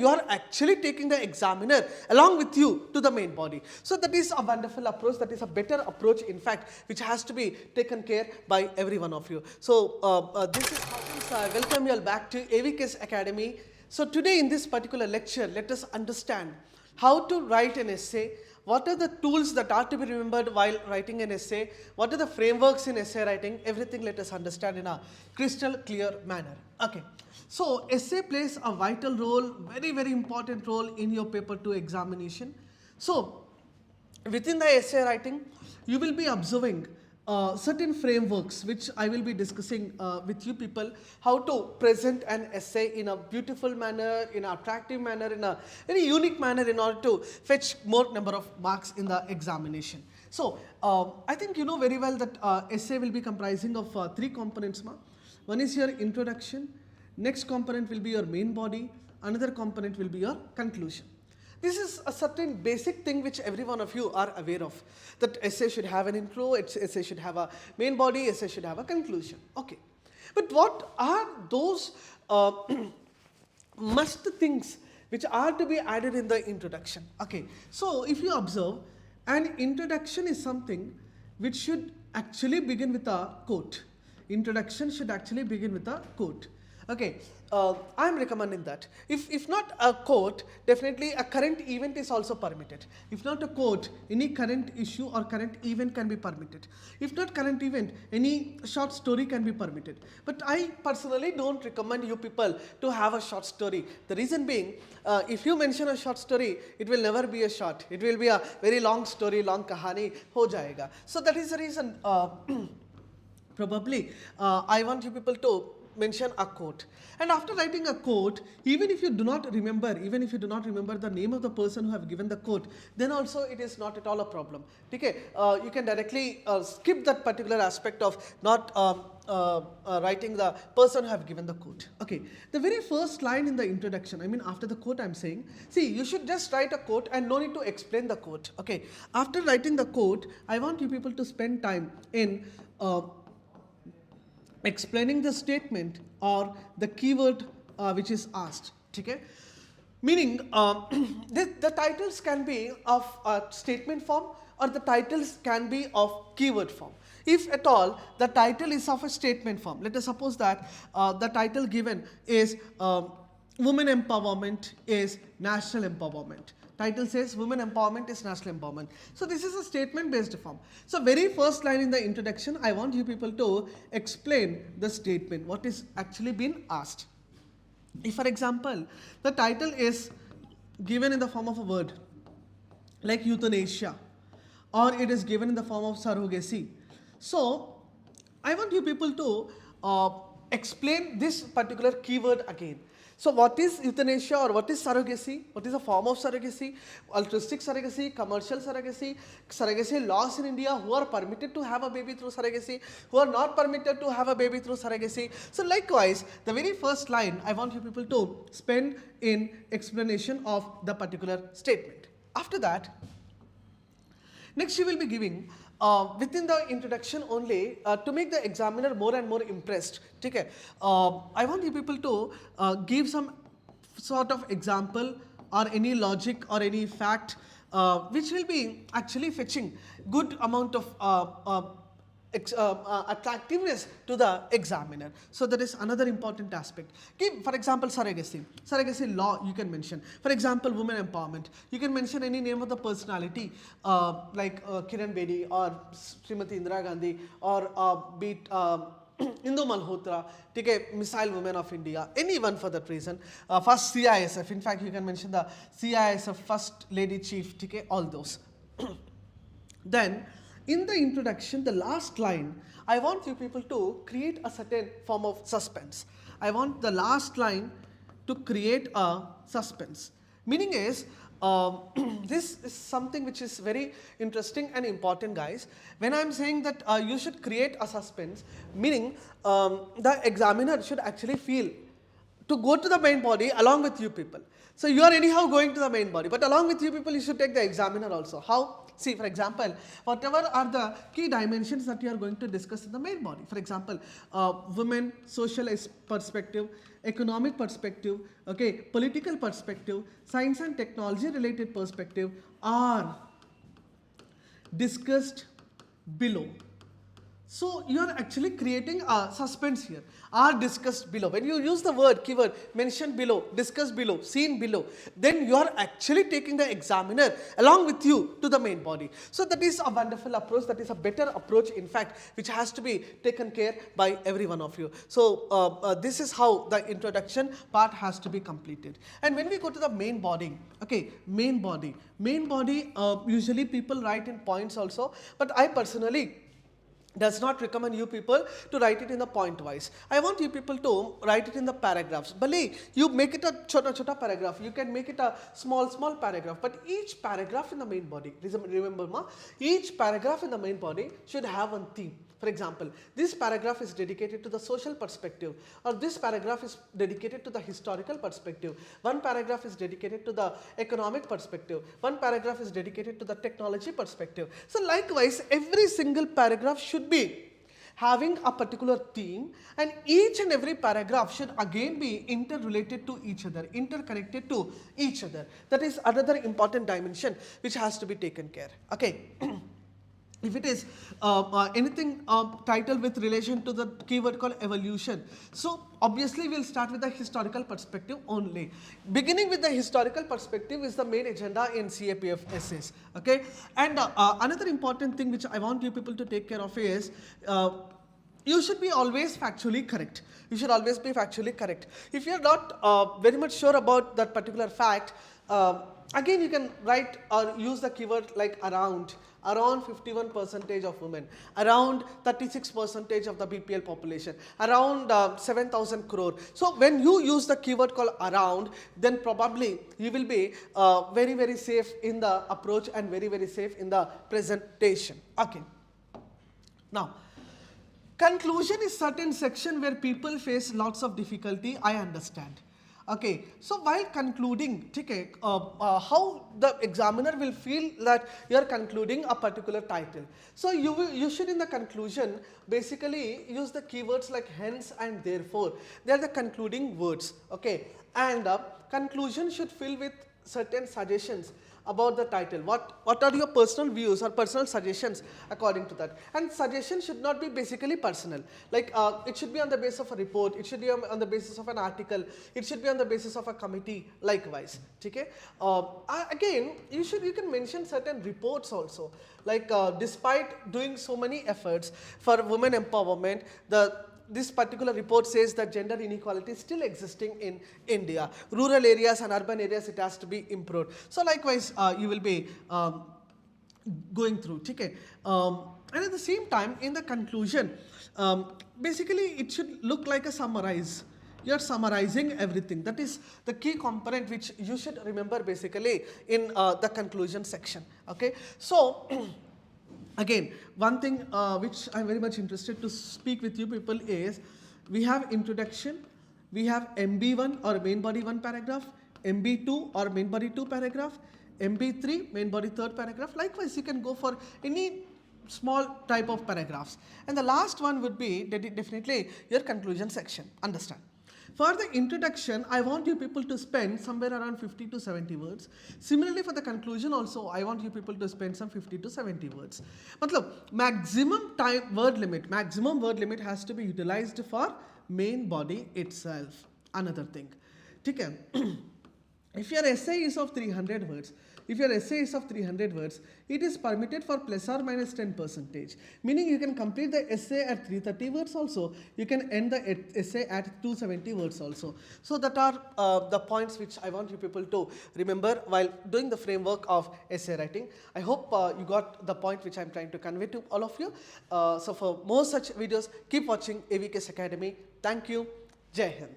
you are actually taking the examiner along with you to the main body. So that is a wonderful approach, that is a better approach in fact, which has to be taken care by every one of you. So this is Hawkins. Welcome you all back to Avks Academy. So today in this particular lecture, let us understand how to write an essay. What are the tools that are to be remembered while writing an essay? What are the frameworks in essay writing? Everything let us understand in a crystal clear manner. Okay. So essay plays a vital role, very important role in your paper 2 examination. So within the essay writing, you will be observing certain frameworks which I will be discussing with you people, how to present an essay in a beautiful manner, in an attractive manner, in a very unique manner in order to fetch more number of marks in the examination. So I think you know very well that essay will be comprising of 3 components. One is your introduction, next component will be your main body, another component will be your conclusion. This is a certain basic thing which every one of you are aware of, that essay should have an intro, essay should have a main body, essay should have a conclusion. Okay. But what are those must things which are to be added in the introduction? Okay. So if you observe, an introduction is something which should actually begin with a quote. Introduction should actually begin with a quote. Okay, I am recommending that. If not a quote, definitely a current event is also permitted. If not a quote, any current issue or current event can be permitted. If not current event, any short story can be permitted. But I personally don't recommend you people to have a short story. The reason being, if you mention a short story, it will never be a short. It will be a very long story, long kahani ho jayega. So that is the reason probably I want you people to mention a quote. And after writing a quote, even if you do not remember the name of the person who have given the quote, then also it is not at all a problem. Okay, you can directly skip that particular aspect of not writing the person who have given the quote. Okay, the very first line in the introduction, I mean after the quote I am saying, see, you should just write a quote and no need to explain the quote. Okay, after writing the quote, I want you people to spend time in explaining the statement or the keyword which is asked. Okay? Meaning the titles can be of statement form or the titles can be of keyword form. If at all the title is of a statement form, let us suppose that the title given is Women Empowerment is National Empowerment. Title says Women Empowerment is National Empowerment. So this is a statement based form. So very first line in the introduction, I want you people to explain the statement, what is actually been asked. If for example, the title is given in the form of a word like euthanasia, or it is given in the form of surrogacy. So I want you people to explain this particular keyword again. So what is euthanasia or what is surrogacy? What is a form of surrogacy? Altruistic surrogacy, commercial surrogacy, surrogacy laws in India, who are permitted to have a baby through surrogacy, who are not permitted to have a baby through surrogacy. So likewise, the very first line I want you people to spend in explanation of the particular statement. After that, next you will be giving within the introduction only to make the examiner more and more impressed. Okay? I want you people to give some sort of example or any logic or any fact which will be actually fetching good amount of attractiveness to the examiner. So that is another important aspect. Give, for example, surrogacy law you can mention. For example, women empowerment. You can mention any name of the personality like Kiran Bedi or Srimati Indira Gandhi or beat Indu Malhotra, missile women of India, anyone for that reason. First CISF, in fact you can mention the CISF first lady chief, all those. Then in the introduction, the last line, I want you people to create a certain form of suspense. I want the last line to create a suspense. Meaning is, this is something which is very interesting and important, guys. When I am saying that you should create a suspense, meaning the examiner should actually feel to go to the main body along with you people. So you are anyhow going to the main body, but along with you people you should take the examiner also. How? See, for example, whatever are the key dimensions that you are going to discuss in the main body. For example, women, social perspective, economic perspective, okay, political perspective, science and technology related perspective are discussed below. So you are actually creating a suspense here. Are discussed below. When you use the word, keyword, mentioned below, discussed below, seen below, then you are actually taking the examiner along with you to the main body. So that is a wonderful approach. That is a better approach, in fact, which has to be taken care by every one of you. So this is how the introduction part has to be completed. And when we go to the main body, okay, main body usually people write in points also, but I personally does not recommend you people to write it in the point wise. I want you people to write it in the paragraphs. Bale, you make it a chota paragraph, you can make it a small paragraph, but each paragraph in the main body, remember ma, each paragraph in the main body should have one theme. For example, this paragraph is dedicated to the social perspective, or this paragraph is dedicated to the historical perspective, one paragraph is dedicated to the economic perspective, one paragraph is dedicated to the technology perspective. So likewise, every single paragraph should be having a particular theme, and each and every paragraph should again be interrelated to each other, interconnected to each other. That is another important dimension which has to be taken care. Okay. If it is anything titled with relation to the keyword called evolution, so obviously we'll start with the historical perspective only. Beginning with the historical perspective is the main agenda in CAPF essays. Okay, and another important thing which I want you people to take care of is you should be always factually correct. You should always be factually correct. If you are not very much sure about that particular fact, again you can write or use the keyword like around 51% of women, around 36% of the BPL population, around 7,000 crore. So when you use the keyword called around, then probably you will be very safe in the approach and very safe in the presentation. Okay. Now, conclusion is certain section where people face lots of difficulty, I understand. Okay, so while concluding, okay, how the examiner will feel that you are concluding a particular title. So you should in the conclusion basically use the keywords like hence and therefore. They are the concluding words. Okay, and conclusion should fill with certain suggestions about the title. What are your personal views or personal suggestions according to that? And suggestions should not be basically personal. Like it should be on the basis of a report, it should be on the basis of an article, it should be on the basis of a committee, likewise. Okay? Again, you can mention certain reports also. Like despite doing so many efforts for women empowerment, this particular report says that gender inequality is still existing in India. Rural areas and urban areas, it has to be improved. So likewise, you will be going through. Okay? And at the same time, in the conclusion, basically it should look like a summarize. You are summarizing everything. That is the key component which you should remember basically in the conclusion section. Okay? So, again, one thing which I am very much interested to speak with you people is, we have introduction, we have MB1 or main body 1 paragraph, MB2 or main body 2 paragraph, MB3 main body 3rd paragraph. Likewise, you can go for any small type of paragraphs. And the last one would be definitely your conclusion section. Understand? For the introduction, I want you people to spend somewhere around 50 to 70 words. Similarly, for the conclusion also, I want you people to spend some 50 to 70 words. Matlab, maximum word limit has to be utilized for main body itself. Another thing. Okay. If your essay is of 300 words, it is permitted for plus or minus 10%. Meaning you can complete the essay at 330 words also. You can end the essay at 270 words also. So that are the points which I want you people to remember while doing the framework of essay writing. I hope you got the point which I am trying to convey to all of you. So for more such videos, keep watching Avks Academy. Thank you. Jai Hind.